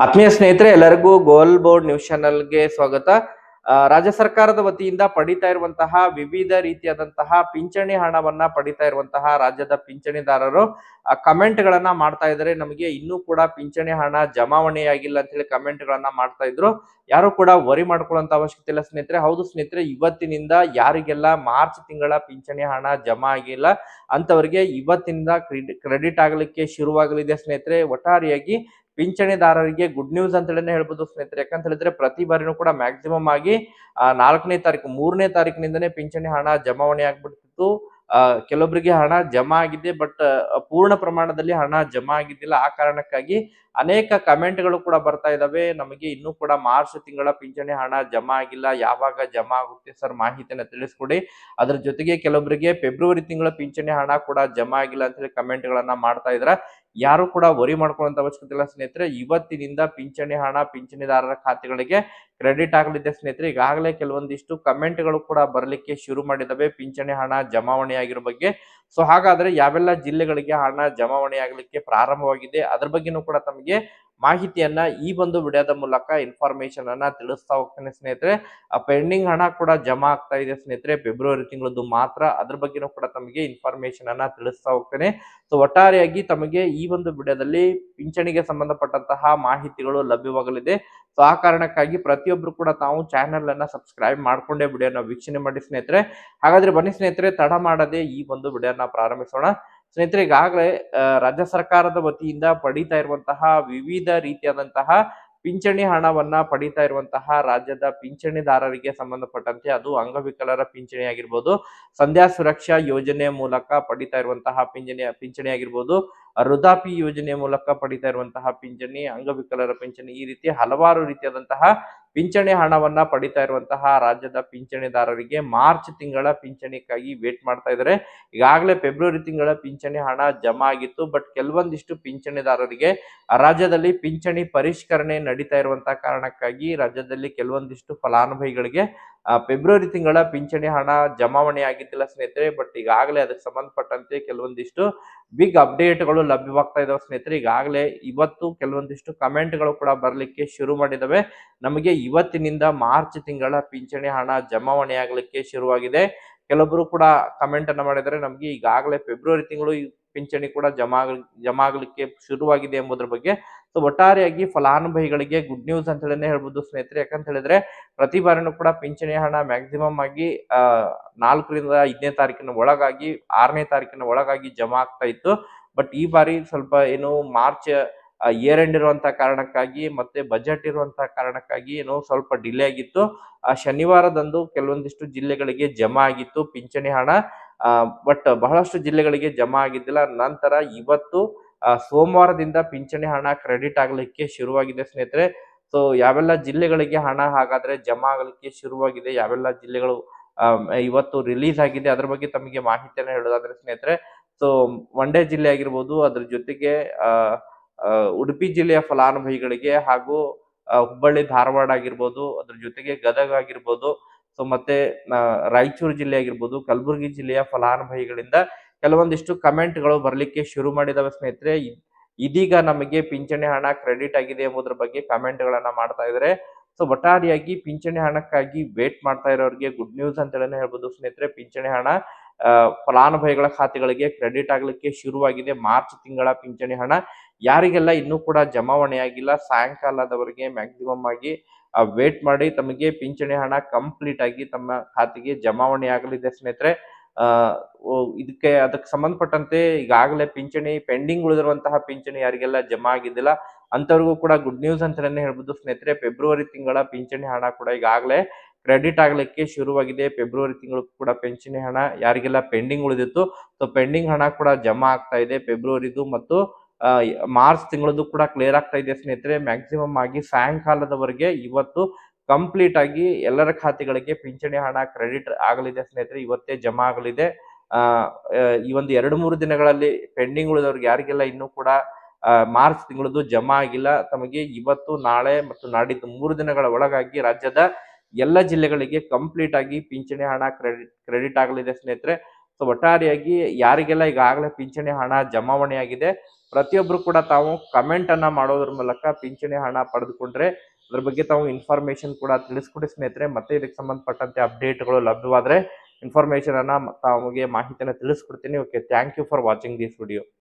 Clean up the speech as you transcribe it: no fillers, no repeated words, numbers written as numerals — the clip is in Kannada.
ಆತ್ಮೀಯ ಸ್ನೇಹಿತರೆ, ಎಲ್ಲರಿಗೂ ಗೋಲ್ ಬೋರ್ಡ್ ನ್ಯೂಸ್ ಚಾನೆಲ್ಗೆ ಸ್ವಾಗತ. ರಾಜ್ಯ ಸರ್ಕಾರದ ವತಿಯಿಂದ ಪಡಿತಾ ಇರುವಂತಹ ವಿವಿಧ ರೀತಿಯಾದಂತಹ ಪಿಂಚಣಿ ಹಣವನ್ನ ಪಡಿತಾ ಇರುವಂತಹ ರಾಜ್ಯದ ಪಿಂಚಣಿದಾರರು ಕಮೆಂಟ್ ಗಳನ್ನ ಮಾಡ್ತಾ ಇದ್ದಾರೆ. ನಮಗೆ ಇನ್ನೂ ಕೂಡ ಪಿಂಚಣಿ ಹಣ ಜಮಾವಣೆಯಾಗಿಲ್ಲ ಅಂತ ಹೇಳಿ ಕಮೆಂಟ್ ಗಳನ್ನ ಮಾಡ್ತಾ ಇದ್ರು. ಯಾರು ಕೂಡ ವರಿ ಮಾಡ್ಕೊಳ್ಳುವಂತ ಅವಶ್ಯಕತೆ ಇಲ್ಲ ಸ್ನೇಹಿತರೆ. ಹೌದು ಸ್ನೇಹಿತರೆ, ಇವತ್ತಿನಿಂದ ಯಾರಿಗೆಲ್ಲ ಮಾರ್ಚ್ ತಿಂಗಳ ಪಿಂಚಣಿ ಹಣ ಜಮಾ ಆಗಿಲ್ಲ ಅಂತವರಿಗೆ ಇವತ್ತಿನಿಂದ ಕ್ರೆಡಿಟ್ ಆಗಲಿಕ್ಕೆ ಶುರುವಾಗಲಿದೆ ಸ್ನೇಹಿತರೆ. ಒಟ್ಟಾರೆಯಾಗಿ ಪಿಂಚಣಿದಾರರಿಗೆ ಗುಡ್ ನ್ಯೂಸ್ ಅಂತ ಹೇಳಿ ಹೇಳ್ಬೋದು ಸ್ನೇಹಿತರೆ. ಯಾಕಂತ ಹೇಳಿದ್ರೆ ಪ್ರತಿ ಬಾರಿನೂ ಕೂಡ ಮ್ಯಾಕ್ಸಿಮಮ್ ಆಗಿ 4ನೇ ತಾರೀಕು 3ನೇ ತಾರೀಕಿನಿಂದನೇ ಪಿಂಚಣಿ ಹಣ ಜಮಾವಣೆ ಆಗ್ಬಿಡ್ತಿತ್ತು. ಕೆಲವೊಬ್ಬರಿಗೆ ಹಣ ಜಮಾ ಆಗಿದೆ, ಬಟ್ ಪೂರ್ಣ ಪ್ರಮಾಣದಲ್ಲಿ ಹಣ ಜಮಾ ಆಗಿದ್ದಿಲ್ಲ. ಆ ಕಾರಣಕ್ಕಾಗಿ ಅನೇಕ ಕಮೆಂಟ್ಗಳು ಕೂಡ ಬರ್ತಾ ಇದಾವೆ. ನಮಗೆ ಇನ್ನೂ ಕೂಡ ಮಾರ್ಚ್ ತಿಂಗಳ ಪಿಂಚಣಿ ಹಣ ಜಮಾ ಆಗಿಲ್ಲ, ಯಾವಾಗ ಜಮಾ ಆಗುತ್ತೆ ಸರ್ ಮಾಹಿತಿಯನ್ನ ತಿಳಿಸ್ಕೊಡಿ. ಅದ್ರ ಜೊತೆಗೆ ಕೆಲವೊಬ್ಬರಿಗೆ ಫೆಬ್ರವರಿ ತಿಂಗಳ ಪಿಂಚಣಿ ಹಣ ಕೂಡ ಜಮಾ ಆಗಿಲ್ಲ ಅಂತ ಹೇಳಿ ಕಮೆಂಟ್ ಗಳನ್ನ ಮಾಡ್ತಾ ಇದ್ರ. ಯಾರು ಕೂಡ ವರಿ ಮಾಡ್ಕೊಳ್ಳುವಂತ ಅವಶ್ಯಕತೆ ಇಲ್ಲ ಸ್ನೇಹಿತರೆ. ಇವತ್ತಿನಿಂದ ಪಿಂಚಣಿ ಹಣ ಪಿಂಚಣಿದಾರರ ಖಾತೆಗಳಿಗೆ ಕ್ರೆಡಿಟ್ ಆಗಲಿದೆ ಸ್ನೇಹಿತರೆ. ಈಗಾಗಲೇ ಕೆಲವೊಂದಿಷ್ಟು ಕಮೆಂಟ್ ಗಳು ಕೂಡ ಬರಲಿಕ್ಕೆ ಶುರು ಮಾಡಿದವೆ ಪಿಂಚಣಿ ಹಣ ಜಮಾವಣೆ ಆಗಿರೋ ಬಗ್ಗೆ. ಸೊ ಹಾಗಾದ್ರೆ ಯಾವೆಲ್ಲ ಜಿಲ್ಲೆಗಳಿಗೆ ಹಣ ಜಮಾವಣೆ ಆಗಲಿಕ್ಕೆ ಪ್ರಾರಂಭವಾಗಿದೆ ಅದ್ರ ಬಗ್ಗೆನೂ ಕೂಡ ತಮಗೆ ಮಾಹಿತಿಯನ್ನ ಈ ಒಂದು ವಿಡಿಯೋದ ಮೂಲಕ ಇನ್ಫಾರ್ಮೇಶನ್ ಅನ್ನ ತಿಳಿಸ್ತಾ ಹೋಗ್ತೇನೆ ಸ್ನೇಹಿತರೆ. ಪೆಂಡಿಂಗ್ ಹಣ ಕೂಡ ಜಮಾ ಆಗ್ತಾ ಇದೆ ಸ್ನೇಹಿತರೆ, ಫೆಬ್ರವರಿ ತಿಂಗಳದ್ದು ಮಾತ್ರ. ಅದ್ರ ಬಗ್ಗೆನೂ ಕೂಡ ತಮಗೆ ಇನ್ಫಾರ್ಮೇಶನ್ ಅನ್ನ ತಿಳಿಸ್ತಾ ಹೋಗ್ತೇನೆ. ಸೊ ಒಟ್ಟಾರೆಯಾಗಿ ತಮಗೆ ಈ ಒಂದು ವಿಡಿಯೋದಲ್ಲಿ ಪಿಂಚಣಿಗೆ ಸಂಬಂಧಪಟ್ಟಂತಹ ಮಾಹಿತಿಗಳು ಲಭ್ಯವಾಗಲಿದೆ. ಸೊ ಆ ಕಾರಣಕ್ಕಾಗಿ ಪ್ರತಿಯೊಬ್ರು ಕೂಡ ತಾವು ಚಾನೆಲ್ ಅನ್ನ ಸಬ್ಸ್ಕ್ರೈಬ್ ಮಾಡ್ಕೊಂಡೇ ವಿಡಿಯೋನ ವೀಕ್ಷಣೆ ಮಾಡಿ ಸ್ನೇಹಿತರೆ. ಹಾಗಾದ್ರೆ ಬನ್ನಿ ಸ್ನೇಹಿತರೆ, ತಡ ಮಾಡದೆ ಈ ಒಂದು ವಿಡಿಯೋನ ಪ್ರಾರಂಭಿಸೋಣ. ಸ್ನೇಹಿತರೆ, ಈಗಾಗಲೇ ರಾಜ್ಯ ಸರ್ಕಾರದ ವತಿಯಿಂದ ಪಡಿತಾ ಇರುವಂತಹ ವಿವಿಧ ರೀತಿಯಾದಂತಹ ಪಿಂಚಣಿ ಹಣವನ್ನ ಪಡಿತಾ ಇರುವಂತಹ ರಾಜ್ಯದ ಪಿಂಚಣಿದಾರರಿಗೆ ಸಂಬಂಧಪಟ್ಟಂತೆ, ಅದು ಅಂಗವಿಕಲರ ಪಿಂಚಣಿ ಆಗಿರ್ಬೋದು, ಸಂಧ್ಯಾ ಸುರಕ್ಷಾ ಯೋಜನೆ ಮೂಲಕ ಪಡಿತಾ ಇರುವಂತಹ ಪಿಂಚಣಿ ಆಗಿರ್ಬೋದು, ವೃದ್ಧಾಪ್ಯ ಯೋಜನೆ ಮೂಲಕ ಪಡಿತಾ ಇರುವಂತಹ ಪಿಂಚಣಿ, ಅಂಗವಿಕಲರ ಪಿಂಚಣಿ, ಈ ರೀತಿ ಹಲವಾರು ರೀತಿಯಾದಂತಹ ಪಿಂಚಣಿ ಹಣವನ್ನ ಪಡಿತಾ ಇರುವಂತಹ ರಾಜ್ಯದ ಪಿಂಚಣಿದಾರರಿಗೆ ಮಾರ್ಚ್ ತಿಂಗಳ ಪಿಂಚಣಿಗಾಗಿ ವೇಟ್ ಮಾಡ್ತಾ ಇದ್ದಾರೆ. ಈಗಾಗಲೇ ಫೆಬ್ರವರಿ ತಿಂಗಳ ಪಿಂಚಣಿ ಹಣ ಜಮಾ ಆಗಿತ್ತು, ಬಟ್ ಕೆಲವೊಂದಿಷ್ಟು ಪಿಂಚಣಿದಾರರಿಗೆ ರಾಜ್ಯದಲ್ಲಿ ಪಿಂಚಣಿ ಪರಿಷ್ಕರಣೆ ನಡೀತಾ ಇರುವಂತಹ ಕಾರಣಕ್ಕಾಗಿ ರಾಜ್ಯದಲ್ಲಿ ಕೆಲವೊಂದಿಷ್ಟು ಫಲಾನುಭವಿಗಳಿಗೆ ಫೆಬ್ರವರಿ ತಿಂಗಳ ಪಿಂಚಣಿ ಹಣ ಜಮಾವಣೆ ಆಗಿದ್ದಿಲ್ಲ ಸ್ನೇಹಿತರೆ. ಬಟ್ ಈಗಾಗಲೇ ಅದಕ್ಕೆ ಸಂಬಂಧಪಟ್ಟಂತೆ ಕೆಲವೊಂದಿಷ್ಟು ಬಿಗ್ ಅಪ್ಡೇಟ್ಗಳು ಲಭ್ಯವಾಗ್ತಾ ಇದಾವೆ ಸ್ನೇಹಿತರೆ. ಈಗಾಗಲೇ ಇವತ್ತು ಕೆಲವೊಂದಿಷ್ಟು ಕಮೆಂಟ್ಗಳು ಕೂಡ ಬರ್ಲಿಕ್ಕೆ ಶುರು ಮಾಡಿದವೆ. ನಮಗೆ ಇವತ್ತಿನಿಂದ ಮಾರ್ಚ್ ತಿಂಗಳ ಪಿಂಚಣಿ ಹಣ ಜಮಾವಣೆ ಆಗಲಿಕ್ಕೆ ಶುರುವಾಗಿದೆ. ಕೆಲವೊಬ್ರು ಕೂಡ ಕಮೆಂಟ್ ಅನ್ನ ಮಾಡಿದರೆ ನಮಗೆ ಈಗಾಗಲೇ ಫೆಬ್ರವರಿ ತಿಂಗಳು ಪಿಂಚಣಿ ಕೂಡ ಜಮಾ ಆಗಲಿಕ್ಕೆ ಶುರುವಾಗಿದೆ ಎಂಬುದರ ಬಗ್ಗೆ. ಸೊ ಒಟ್ಟಾರೆಯಾಗಿ ಫಲಾನುಭವಿಗಳಿಗೆ ಗುಡ್ ನ್ಯೂಸ್ ಅಂತ ಹೇಳಿ ಹೇಳ್ಬೋದು ಸ್ನೇಹಿತರೆ. ಯಾಕಂತ ಹೇಳಿದ್ರೆ ಪ್ರತಿ ಬಾರಿನೂ ಕೂಡ ಪಿಂಚಣಿ ಹಣ ಮ್ಯಾಕ್ಸಿಮಮ್ ಆಗಿ 4ರಿಂದ 5ನೇ ತಾರೀಕಿನ ಒಳಗಾಗಿ 6ನೇ ತಾರೀಕಿನ ಒಳಗಾಗಿ ಜಮಾ ಆಗ್ತಾ ಇತ್ತು. ಬಟ್ ಈ ಬಾರಿ ಸ್ವಲ್ಪ ಏನು ಮಾರ್ಚ್ ಇಯರ್ ಎಂಡ್ ಇರುವಂತ ಕಾರಣಕ್ಕಾಗಿ ಮತ್ತೆ ಬಜೆಟ್ ಇರುವಂತಹ ಕಾರಣಕ್ಕಾಗಿ ಏನೋ ಸ್ವಲ್ಪ ಡಿಲೇ ಆಗಿತ್ತು. ಶನಿವಾರದಂದು ಕೆಲವೊಂದಿಷ್ಟು ಜಿಲ್ಲೆಗಳಿಗೆ ಜಮಾ ಆಗಿತ್ತು ಪಿಂಚಣಿ ಹಣ, ಬಟ್ ಬಹಳಷ್ಟು ಜಿಲ್ಲೆಗಳಿಗೆ ಜಮಾ ಆಗಿದ್ದಿಲ್ಲ. ನಂತರ ಇವತ್ತು ಸೋಮವಾರದಿಂದ ಪಿಂಚಣಿ ಹಣ ಕ್ರೆಡಿಟ್ ಆಗಲಿಕ್ಕೆ ಶುರುವಾಗಿದೆ ಸ್ನೇಹಿತರೆ. ಸೊ ಯಾವೆಲ್ಲ ಜಿಲ್ಲೆಗಳಿಗೆ ಹಣ ಹಾಗಾದ್ರೆ ಜಮಾ ಆಗಲಿಕ್ಕೆ ಶುರುವಾಗಿದೆ, ಯಾವೆಲ್ಲ ಜಿಲ್ಲೆಗಳು ಇವತ್ತು ರಿಲೀಸ್ ಆಗಿದೆ, ಅದ್ರ ಬಗ್ಗೆ ತಮಗೆ ಮಾಹಿತಿಯನ್ನು ಹೇಳೋದಾದ್ರೆ ಸ್ನೇಹಿತರೆ, ಸೊ ಮಂಡ್ಯ ಜಿಲ್ಲೆ ಆಗಿರ್ಬೋದು, ಅದ್ರ ಜೊತೆಗೆ ಉಡುಪಿ ಜಿಲ್ಲೆಯ ಫಲಾನುಭವಿಗಳಿಗೆ ಹಾಗೂ ಹುಬ್ಬಳ್ಳಿ ಧಾರವಾಡ ಆಗಿರ್ಬೋದು, ಅದ್ರ ಜೊತೆಗೆ ಗದಗ ಆಗಿರ್ಬೋದು, ಸೊ ಮತ್ತೆ ರಾಯಚೂರು ಜಿಲ್ಲೆ ಆಗಿರ್ಬೋದು, ಕಲಬುರಗಿ ಜಿಲ್ಲೆಯ ಫಲಾನುಭವಿಗಳಿಂದ ಕೆಲವೊಂದಿಷ್ಟು ಕಮೆಂಟ್ಗಳು ಬರ್ಲಿಕ್ಕೆ ಶುರು ಮಾಡಿದಾವೆ ಸ್ನೇಹಿತರೆ. ಇದೀಗ ನಮಗೆ ಪಿಂಚಣಿ ಹಣ ಕ್ರೆಡಿಟ್ ಆಗಿದೆ ಎಂಬುದರ ಬಗ್ಗೆ ಕಮೆಂಟ್ ಗಳನ್ನ ಮಾಡ್ತಾ ಇದ್ದಾರೆ. ಸೊ ಒಟ್ಟಾರೆಯಾಗಿ ಪಿಂಚಣಿ ಹಣಕ್ಕಾಗಿ ವೇಟ್ ಮಾಡ್ತಾ ಇರೋರಿಗೆ ಗುಡ್ ನ್ಯೂಸ್ ಅಂತ ಹೇಳಿ ಹೇಳ್ಬೋದು ಸ್ನೇಹಿತರೆ. ಪಿಂಚಣಿ ಹಣ ಫಲಾನುಭವಿಗಳ ಖಾತೆಗಳಿಗೆ ಕ್ರೆಡಿಟ್ ಆಗ್ಲಿಕ್ಕೆ ಶುರುವಾಗಿದೆ. ಮಾರ್ಚ್ ತಿಂಗಳ ಪಿಂಚಣಿ ಹಣ ಯಾರಿಗೆಲ್ಲ ಇನ್ನೂ ಕೂಡ ಜಮಾವಣೆ ಆಗಿಲ್ಲ, ಸಾಯಂಕಾಲದವರೆಗೆ ಮ್ಯಾಕ್ಸಿಮಮ್ ಆಗಿ ವೇಟ್ ಮಾಡಿ. ತಮಗೆ ಪಿಂಚಣಿ ಹಣ ಕಂಪ್ಲೀಟ್ ಆಗಿ ತಮ್ಮ ಖಾತೆಗೆ ಜಮಾವಣೆ ಆಗಲಿದೆ ಸ್ನೇಹಿತರೆ. ಅದಕ್ಕೆ ಸಂಬಂಧಪಟ್ಟಂತೆ ಈಗಾಗಲೇ ಪಿಂಚಣಿ ಪೆಂಡಿಂಗ್ ಉಳಿದಿರುವಂತಹ ಪಿಂಚಣಿ ಯಾರಿಗೆಲ್ಲ ಜಮಾ ಆಗಿದ್ದಿಲ್ಲ ಅಂತವ್ರಿಗೂ ಕೂಡ ಗುಡ್ ನ್ಯೂಸ್ ಅಂತ ಹೇಳ್ಬೋದು ಸ್ನೇಹಿತರೆ. ಫೆಬ್ರವರಿ ತಿಂಗಳ ಪಿಂಚಣಿ ಹಣ ಕೂಡ ಈಗಾಗಲೇ ಕ್ರೆಡಿಟ್ ಆಗ್ಲಿಕ್ಕೆ ಶುರುವಾಗಿದೆ. ಫೆಬ್ರವರಿ ತಿಂಗಳು ಕೂಡ ಪಿಂಚಣಿ ಹಣ ಯಾರಿಗೆಲ್ಲ ಪೆಂಡಿಂಗ್ ಉಳಿದಿತ್ತು, ಸೊ ಪೆಂಡಿಂಗ್ ಹಣ ಕೂಡ ಜಮಾ ಆಗ್ತಾ ಇದೆ. ಫೆಬ್ರವರಿದು ಮತ್ತು ಮಾರ್ಚ್ ತಿಂಗಳದ್ದು ಕೂಡ ಕ್ಲಿಯರ್ ಆಗ್ತಾ ಇದೆ ಸ್ನೇಹಿತರೆ. ಮ್ಯಾಕ್ಸಿಮಮ್ ಆಗಿ ಸಾಯಂಕಾಲದವರೆಗೆ ಇವತ್ತು ಕಂಪ್ಲೀಟ್ ಆಗಿ ಎಲ್ಲರ ಖಾತೆಗಳಿಗೆ ಪಿಂಚಣಿ ಹಣ ಕ್ರೆಡಿಟ್ ಆಗಲಿದೆ ಸ್ನೇಹಿತರೆ. ಇವತ್ತೇ ಜಮಾ ಆಗಲಿದೆ. ಈ ಒಂದು 2-3 ದಿನಗಳಲ್ಲಿ ಪೆಂಡಿಂಗ್ ಉಳಿದವ್ರಿಗೆ ಯಾರಿಗೆಲ್ಲ ಇನ್ನೂ ಕೂಡ ಮಾರ್ಚ್ ತಿಂಗಳದ್ದು ಜಮಾ ಆಗಿಲ್ಲ, ತಮಗೆ ಇವತ್ತು, ನಾಳೆ ಮತ್ತು ನಾಡಿದ್ದು 3 ದಿನಗಳ ಒಳಗಾಗಿ ರಾಜ್ಯದ ಎಲ್ಲ ಜಿಲ್ಲೆಗಳಿಗೆ ಕಂಪ್ಲೀಟ್ ಆಗಿ ಪಿಂಚಣಿ ಹಣ ಕ್ರೆಡಿಟ್ ಆಗಲಿದೆ ಸ್ನೇಹಿತರೆ. ಸೊ ಒಟ್ಟಾರೆಯಾಗಿ ಯಾರಿಗೆಲ್ಲ ಈಗಾಗಲೇ ಪಿಂಚಣಿ ಹಣ ಜಮಾವಣೆ ಆಗಿದೆ ಪ್ರತಿಯೊಬ್ರು ಕೂಡ ತಾವು ಕಮೆಂಟ್ ಅನ್ನ ಮಾಡೋದ್ರ ಮೂಲಕ ಪಿಂಚಣಿ ಹಣ ಪಡೆದುಕೊಂಡ್ರೆ ಅದ್ರ ಬಗ್ಗೆ ತಾವು ಇನ್ಫಾರ್ಮೇಶನ್ ಕೂಡ ತಿಳಿಸ್ಕೊಡಿ ಸ್ನೇಹಿತರೆ. ಮತ್ತೆ ಇದಕ್ಕೆ ಸಂಬಂಧಪಟ್ಟಂತೆ ಅಪ್ಡೇಟ್ಗಳು ಲಭ್ಯವಾದ್ರೆ ಇನ್ಫಾರ್ಮೇಶನ್ ಅನ್ನ ತಮಗೆ ಮಾಹಿತಿಯನ್ನು ತಿಳಿಸ್ಕೊಡ್ತೀನಿ. Okay, thank you for watching this video.